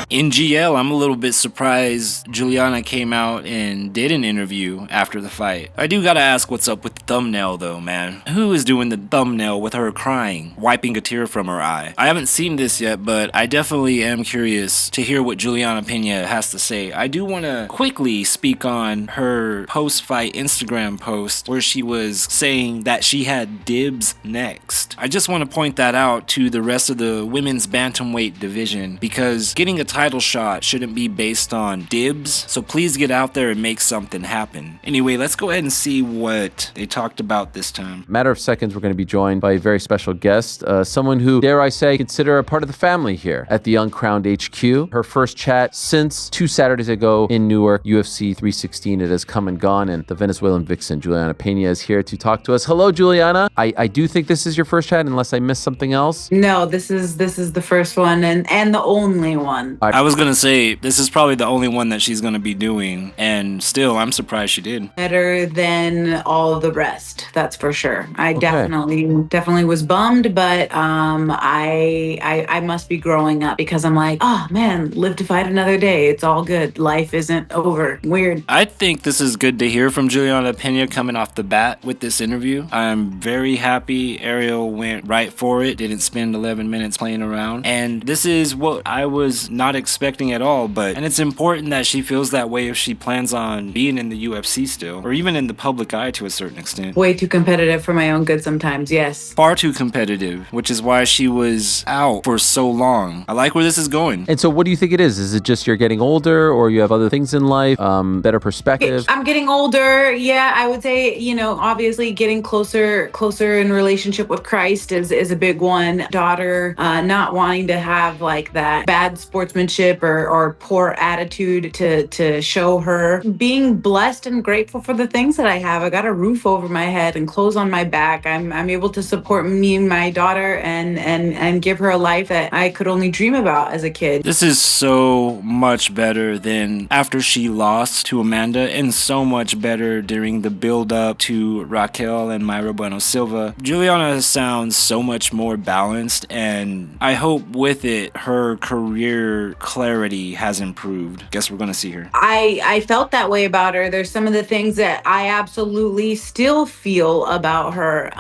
In GL, I'm a little bit surprised Julianna came out and did an interview after the fight. I do gotta ask what's up with the thumbnail though, man. Who is doing the thumbnail with her crying, wiping a tear from her eye? I haven't seen this yet, but I definitely am curious to hear what Julianna Peña has to say. I do want to quickly speak on her post-fight Instagram post where she was saying that she had dibs next. I just want to point that out to the rest of the women's bantamweight division because getting a title shot shouldn't be based on dibs, so please get out there and make something happen. Anyway, let's go ahead and see what they talked about this time. Matter of seconds, we're going to be joined by a very special guest, someone who, dare I say, consider a part of the family here at the Uncrowned HQ. Her first chat since 2 Saturdays ago in Newark, UFC 316. It has come and gone, and the Venezuelan vixen, Julianna Peña, is here to talk to us. Hello, Julianna. I do think this is your first chat, unless I missed something else. No, this is the first one and the only one. I was gonna say, this is probably the only one that she's gonna be doing, and still, I'm surprised she did. Better than all of the rest, that's for sure. I definitely was bummed, but I must be growing up because I'm like, oh man, live to fight another day. It's all good. Life isn't over. Weird. I think this is good to hear from Julianna Peña coming off the bat with this interview. I'm very happy Ariel went right for it, didn't spend 11 minutes playing around, and this is what I was not expecting at all, and it's important that she feels that way if she plans on being in the UFC still, or even in the public eye to a certain extent. Way too competitive for my own good sometimes, yes. Far too competitive, which is why she was out for so long. I like where this is going. And so what do you think it is? Is it just you're getting older, or you have other things in life, better perspective? I'm getting older. Yeah, I would say, obviously getting closer in relationship with Christ is a big one. Daughter, not wanting to have like that bad sportsmanship or poor attitude to show her. Being blessed and grateful for the things that I have. I got a roof over my head and clothes on my back. I'm able to support me and my daughter and give her a life that I could only dream about as a kid. This is so much better than after she lost to Amanda, and so much better during the build-up to Raquel and Mayra Bueno Silva. Julianna sounds so much more balanced, and I hope with it her career clarity has improved. Guess we're gonna see her. I felt that way about her. There's some of the things that I absolutely still feel about her.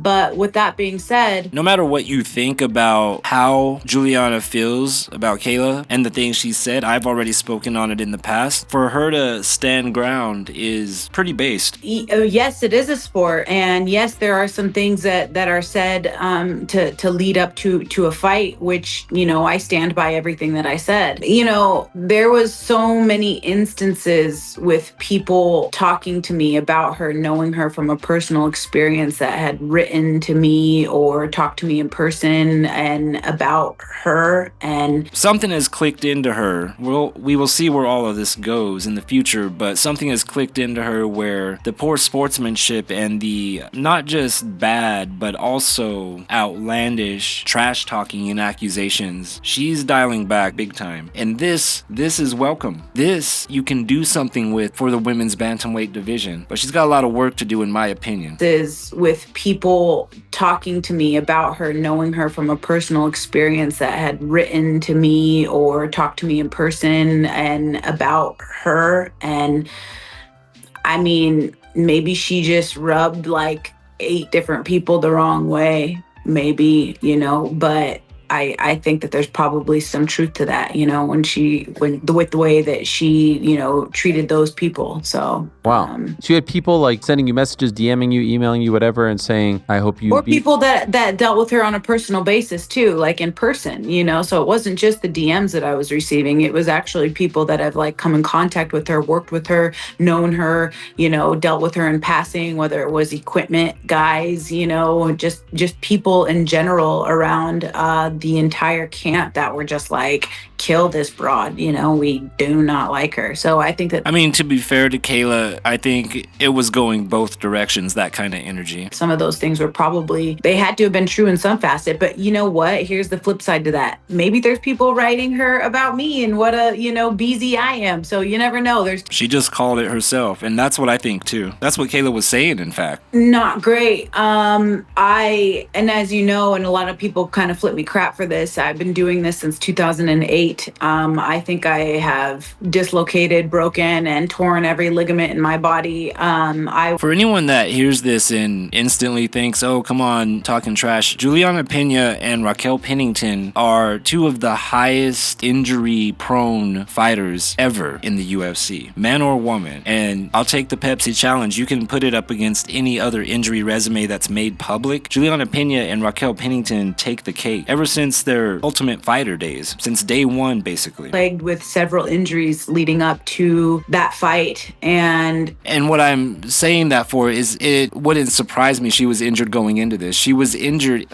But with that being said, no matter what you think about how Julianna feels about Kayla and the things she said, I've already spoken on it in the past. For her to stand ground is pretty based. Yes, it is a sport, and yes, there are some things that are said to lead up to a fight, which I stand by everything that I said. There was so many instances with people talking to me about her, knowing her from a personal experience, that had written to me or talked to me in person and about her, and something has clicked into her. We will see where all of this goes in the future, but something has clicked into her where the poor sportsmanship and the not just bad but also outlandish trash talking and accusations, she's dialing back big time. And this is welcome. This you can do something with for the women's bantamweight division, but she's got a lot of work to do in my opinion. Is with people talking to me about her, knowing her from a personal experience, that had written to me or talked to me in person and about her. And I mean, maybe she just rubbed like 8 different people the wrong way, maybe, but I think that there's probably some truth to that, with the way that she, treated those people. So wow. So you had people like sending you messages, DMing you, emailing you, whatever, and saying, I hope you... Or people that dealt with her on a personal basis too, like in person, so it wasn't just the DMs that I was receiving. It was actually people that have like come in contact with her, worked with her, known her, dealt with her in passing, whether it was equipment guys, just people in general around the entire camp that were just like, kill this broad, we do not like her. So I think that, to be fair to Kayla, I think it was going both directions, that kind of energy. Some of those things were probably, they had to have been true in some facet, but you know what? Here's the flip side to that. Maybe there's people writing her about me and what a, BZ I am. So you never know. She just called it herself. And that's what I think too. That's what Kayla was saying, in fact. Not great. And as you know, and a lot of people kind of flip me crap for this, I've been doing this since 2008. fight. I think I have dislocated, broken, and torn every ligament in my body. For anyone that hears this and instantly thinks, oh, come on, talking trash, Julianna Peña and Raquel Pennington are two of the highest injury-prone fighters ever in the UFC, man or woman. And I'll take the Pepsi challenge. You can put it up against any other injury resume that's made public. Julianna Peña and Raquel Pennington take the cake ever since their Ultimate Fighter days, since day one, basically. Plagued with several injuries leading up to that fight. And what I'm saying that for is it wouldn't surprise me she was injured going into this. She was injured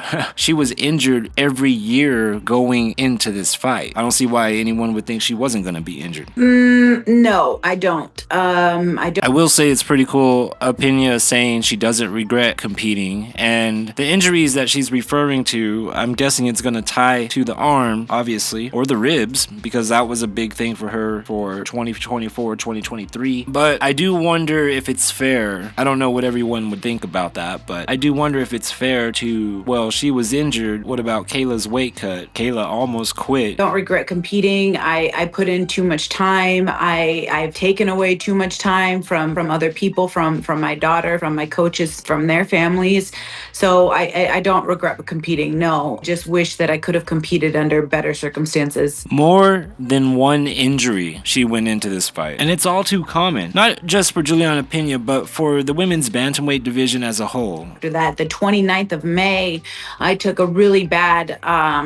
every year going into this fight. I don't see why anyone would think she wasn't going to be injured. No, I don't. I will say it's pretty cool. Peña saying she doesn't regret competing, and the injuries that she's referring to, I'm guessing it's going to tie to the arm, obviously, or the ribs, because that was a big thing for her for 2024, 2023. But I do wonder if it's fair. I don't know what everyone would think about that, but I do wonder if it's fair to, well, she was injured. What about Kayla's weight cut? Kayla almost quit. Don't regret competing. I put in too much time. I've taken away too much time from other people, from my daughter, from my coaches, from their families. So I don't regret competing. No, just wish that I could have competed under better circumstances. More than one injury she went into this fight, and it's all too common, not just for Julianna Peña, but for the women's bantamweight division as a whole. After that, the 29th of May, I took a really bad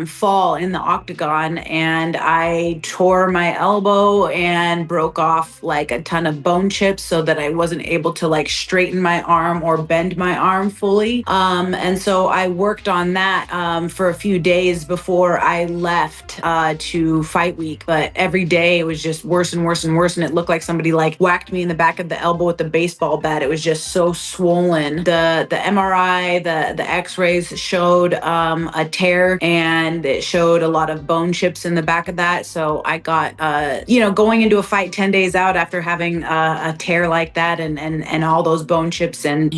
fall in the octagon, and I tore my elbow and broke off like a ton of bone chips so that I wasn't able to like straighten my arm or bend my arm fully. And so I worked on that for a few days before I left to fight week. But every day it was just worse and worse and worse, and it looked like somebody like whacked me in the back of the elbow with a baseball bat. It was just so swollen. The MRI, the X-rays showed a tear, and it showed a lot of bone chips in the back of that. So I got, going into a fight 10 days out after having a tear like that and all those bone chips. And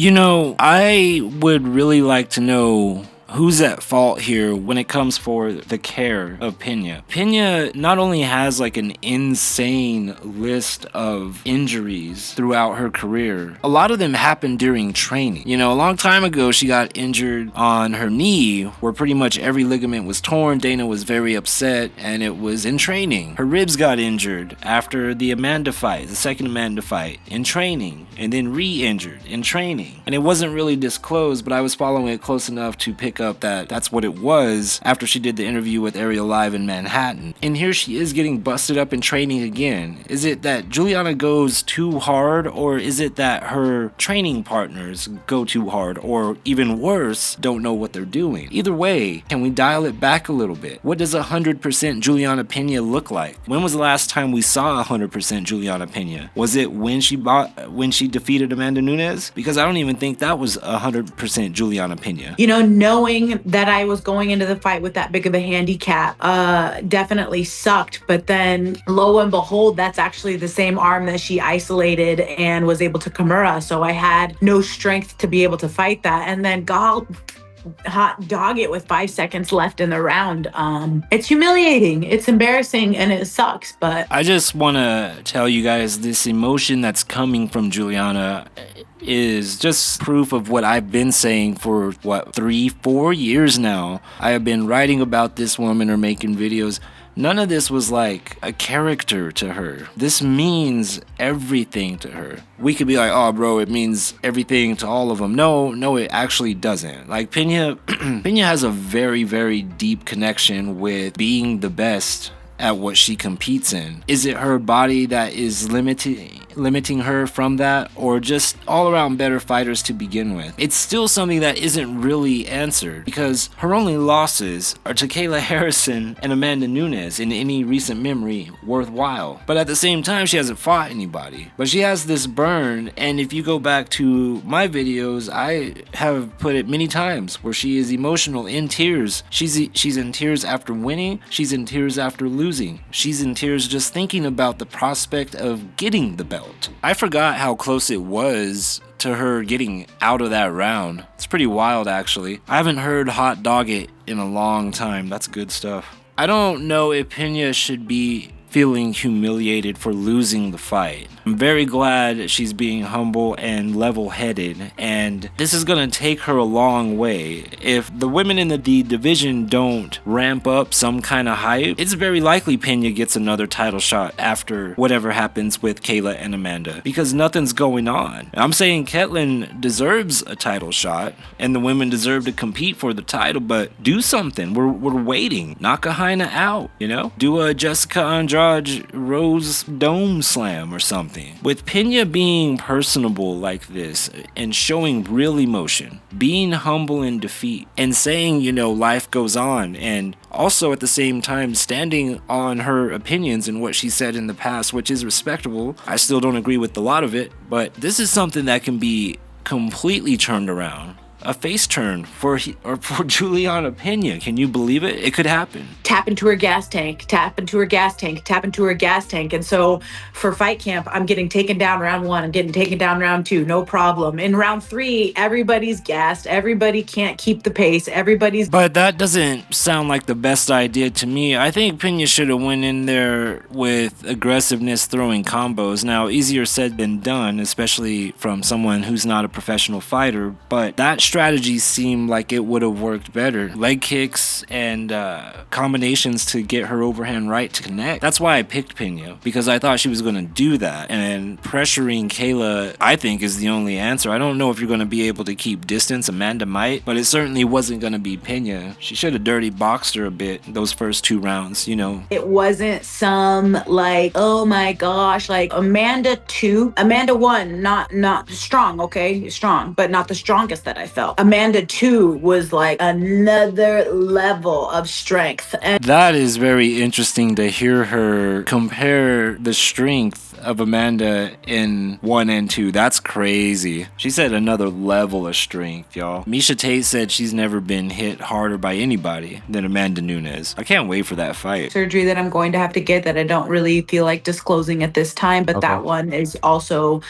I would really like to know who's at fault here when it comes for the care of Peña. Peña not only has like an insane list of injuries throughout her career, a lot of them happened during training. A long time ago, she got injured on her knee where pretty much every ligament was torn. Dana was very upset, and it was in training. Her ribs got injured after the second Amanda fight, in training, and then re-injured in training. And it wasn't really disclosed, but I was following it close enough to pick up that that's what it was after she did the interview with Ariel live in Manhattan. And here she is getting busted up in training again. Is it that Julianna goes too hard, or is it that her training partners go too hard, or even worse, don't know what they're doing? Either way, can we dial it back a little bit? What does 100% Julianna Peña look like? When was the last time we saw 100% Julianna Peña? Was it when she defeated Amanda Nunes? Because I don't even think that was 100% Julianna Peña. Knowing that I was going into the fight with that big of a handicap definitely sucked. But then lo and behold, that's actually the same arm that she isolated and was able to Kimura. So I had no strength to be able to fight that. And then hot dog it with 5 seconds left in the round. It's humiliating, it's embarrassing, and it sucks. But I just want to tell you guys, this emotion that's coming from Julianna is just proof of what I've been saying for 3-4 years now. I have been writing about this woman or making videos. None of this was like a character to her. This means everything to her. We could be like, oh bro, it means everything to all of them. No, it actually doesn't. Like Peña has a very, very deep connection with being the best at what she competes in. Is it her body that is limiting her from that, or just all around better fighters to begin with? It's still something that isn't really answered, because her only losses are to Kayla Harrison and Amanda Nunes in any recent memory worthwhile. But at the same time, she hasn't fought anybody. But she has this burn, and if you go back to my videos, I have put it many times where she is emotional, in tears. She's in tears after winning. She's in tears after losing. She's in tears just thinking about the prospect of getting the belt. I forgot how close it was to her getting out of that round. It's pretty wild, actually. I haven't heard hot dog it in a long time. That's good stuff. I don't know if Peña should be feeling humiliated for losing the fight. I'm very glad she's being humble and level-headed, and this is gonna take her a long way. If the women in the division don't ramp up some kind of hype, it's very likely Peña gets another title shot after whatever happens with Kayla and Amanda, because nothing's going on. I'm saying Ketlin deserves a title shot, and the women deserve to compete for the title, but do something. We're waiting. Knock a Hyena out, you know? Do a Jessica Andrade Rose Dome Slam or something. With Peña being personable like this and showing real emotion, being humble in defeat, and saying, you know, life goes on, and also at the same time standing on her opinions and what she said in the past, which is respectable. I still don't agree with a lot of it, but this is something that can be completely turned around. A face turn for Julianna Peña. Can you believe it? It could happen. Tap into her gas tank, tap into her gas tank, tap into her gas tank. And so for fight camp, I'm getting taken down round 1, I'm getting taken down round 2, no problem. In round 3, everybody's gassed, everybody can't keep the pace, But that doesn't sound like the best idea to me. I think Peña should have went in there with aggressiveness, throwing combos. Now, easier said than done, especially from someone who's not a professional fighter, but that strategy seemed like it would have worked better. Leg kicks and combinations to get her overhand right to connect. That's why I picked Peña, because I thought she was going to do that. And pressuring Kayla, I think, is the only answer. I don't know if you're going to be able to keep distance. Amanda might, but it certainly wasn't going to be Peña. She should have dirty boxed her a bit those first 2 rounds, you know. It wasn't some like, oh my gosh, like Amanda 1, not strong, okay? Strong, but not the strongest that I felt. Amanda 2 was like another level of strength. And that is very interesting to hear her compare the strength of Amanda in 1 and 2. That's crazy. She said another level of strength, y'all. Miesha Tate said she's never been hit harder by anybody than Amanda Nunes. I can't wait for that fight. Surgery that I'm going to have to get that I don't really feel like disclosing at this time, but that one is also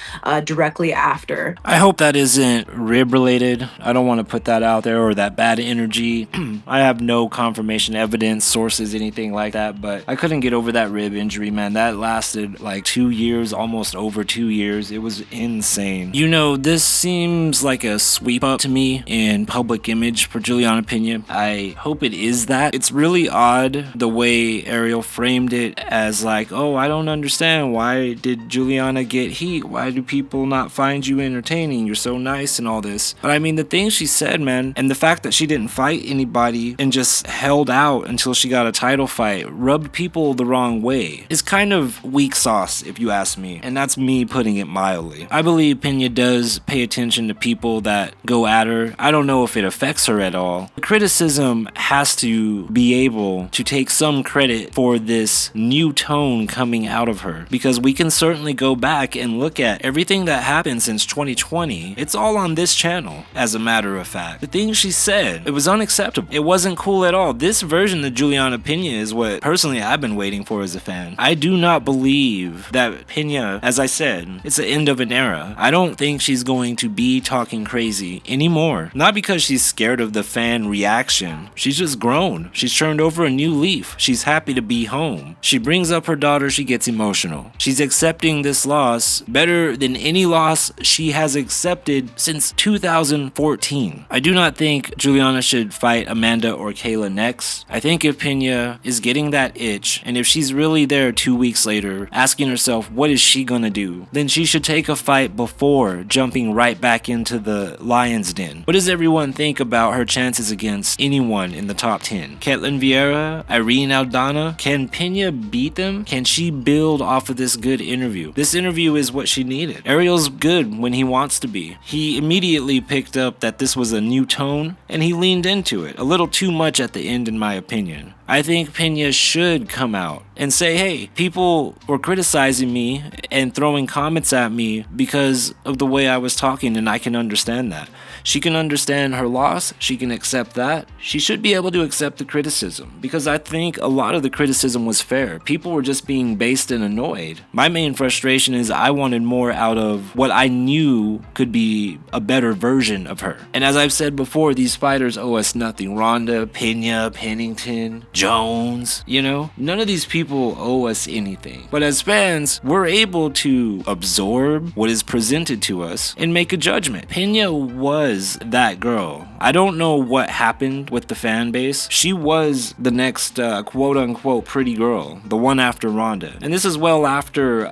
directly after. I hope that isn't rib related. I don't want to put that out there, or that bad energy. I have no confirmation, evidence, sources, anything like that, but I couldn't get over that rib injury, man. That lasted like 2 years, almost over 2 years. It was insane. You know, this seems like a sweep up to me in public image for Julianna Peña. I hope it is that. It's really odd the way Ariel framed it as like, oh, I don't understand. Why did Julianna get heat? Why do people not find you entertaining? You're so nice and all this. But I mean, the things she said, man, and the fact that she didn't fight anybody and just held out until she got a title fight rubbed people the wrong way. It's kind of weak sauce, if you ask me, and that's me putting it mildly. I believe Peña does pay attention to people that go at her. I don't know if it affects her at all. Criticism has to be able to take some credit for this new tone coming out of her, because we can certainly go back and look at everything that happened since 2020. It's all on this channel, as a matter of fact. The things she said, it was unacceptable. It wasn't cool at all. This version of Julianna Peña is what personally I've been waiting for as a fan. I do not believe that Peña, as I said, it's the end of an era. I don't think she's going to be talking crazy anymore. Not because she's scared of the fan reaction. She's just grown. She's turned over a new leaf. She's happy to be home. She brings up her daughter. She gets emotional. She's accepting this loss better than any loss she has accepted since 2014. I do not think Julianna should fight Amanda or Kayla next. I think if Peña is getting that itch, and if she's really there 2 weeks later, asking herself, what is she gonna do? Then she should take a fight before jumping right back into the lion's den. What does everyone think about her chances against anyone in the top 10? Ketlen Vieira, Irene Aldana? Can Peña beat them? Can she build off of this good interview? This interview is what she needed. Ariel's good when he wants to be. He immediately picked up that this was a new tone, and he leaned into it. A little too much at the end, in my opinion. I think Peña should come out and say, hey, people were criticizing me and throwing comments at me because of the way I was talking, and I can understand that. She can understand her loss. She can accept that. She should be able to accept the criticism, because I think a lot of the criticism was fair. People were just being based and annoyed. My main frustration is I wanted more out of what I knew could be a better version of her. And as I've said before, these fighters owe us nothing. Ronda, Peña, Pennington, Jones, you know? None of these people owe us anything. But as fans, we're able to absorb what is presented to us and make a judgment. Peña was that girl. I don't know what happened with the fan base. She was the next quote-unquote pretty girl, the one after Ronda. And this is well after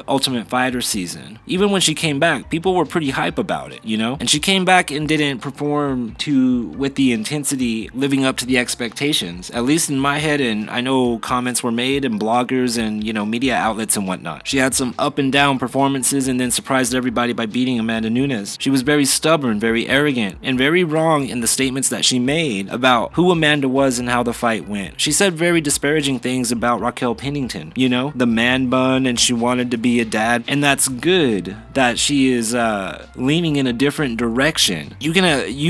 Ultimate Fighter season. Even when she came back, people were pretty hype about it, you know? And she came back and didn't perform with the intensity living up to the expectations, at least in my head, and I know comments were made and bloggers and, you know, media outlets and whatnot. She had some up and down performances and then surprised everybody by beating Amanda Nunes. She was very stubborn, very arrogant, and very wrong in the statements that she made about who Amanda was and how the fight went. She said very disparaging things about Raquel Pennington, you know, the man bun, and she wanted to be a dad, and that's good that she is leaning in a different direction. You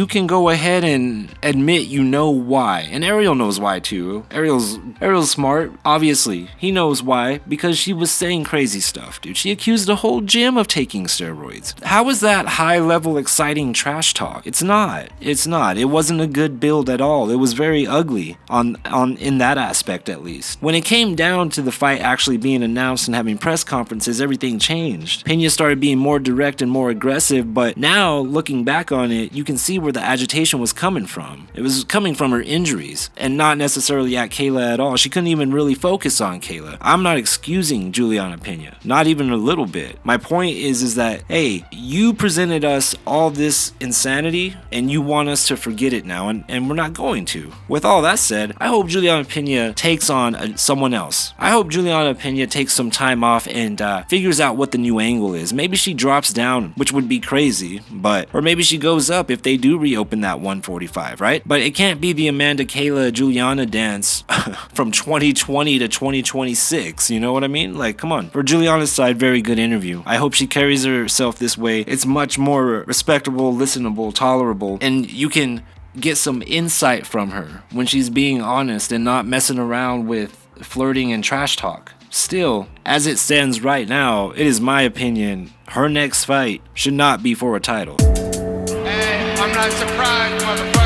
can go ahead and admit you know why, and Ariel knows why too. Ariel's smart, obviously. He knows why, because she was saying crazy stuff, dude. She accused the whole gym of taking steroids. How is that high-level, exciting trash talk? It's not. It wasn't a good build at all. It was very ugly in that aspect, at least. When it came down to the fight actually being announced and having press conferences, everything changed. Peña started being more direct and more aggressive, but now, looking back on it, you can see where the agitation was coming from. It was coming from her injuries, and not necessarily at Kayla at all. She couldn't even really focus on Kayla. I'm not excusing Julianna Peña, not even a little bit. My point is that, hey, you presented us all this insanity, and you want us to forget it now, and we're not going to. With all that said, I hope Julianna Peña takes on someone else. I hope Julianna Peña takes some time off and figures out what the new angle is. Maybe she drops down, which would be crazy, or maybe she goes up if they do reopen that 145, right? But it can't be the Amanda Kayla Julianna dance from 2020 to 2026, you know what I mean? Like, come on. For Julianna's side, very good interview. I hope she carries herself this way. It's much more respectable, listenable, tolerable, and you can get some insight from her when she's being honest and not messing around with flirting and trash talk. Still, as it stands right now, it is my opinion her next fight should not be for a title. Hey, I'm not surprised, motherfucker.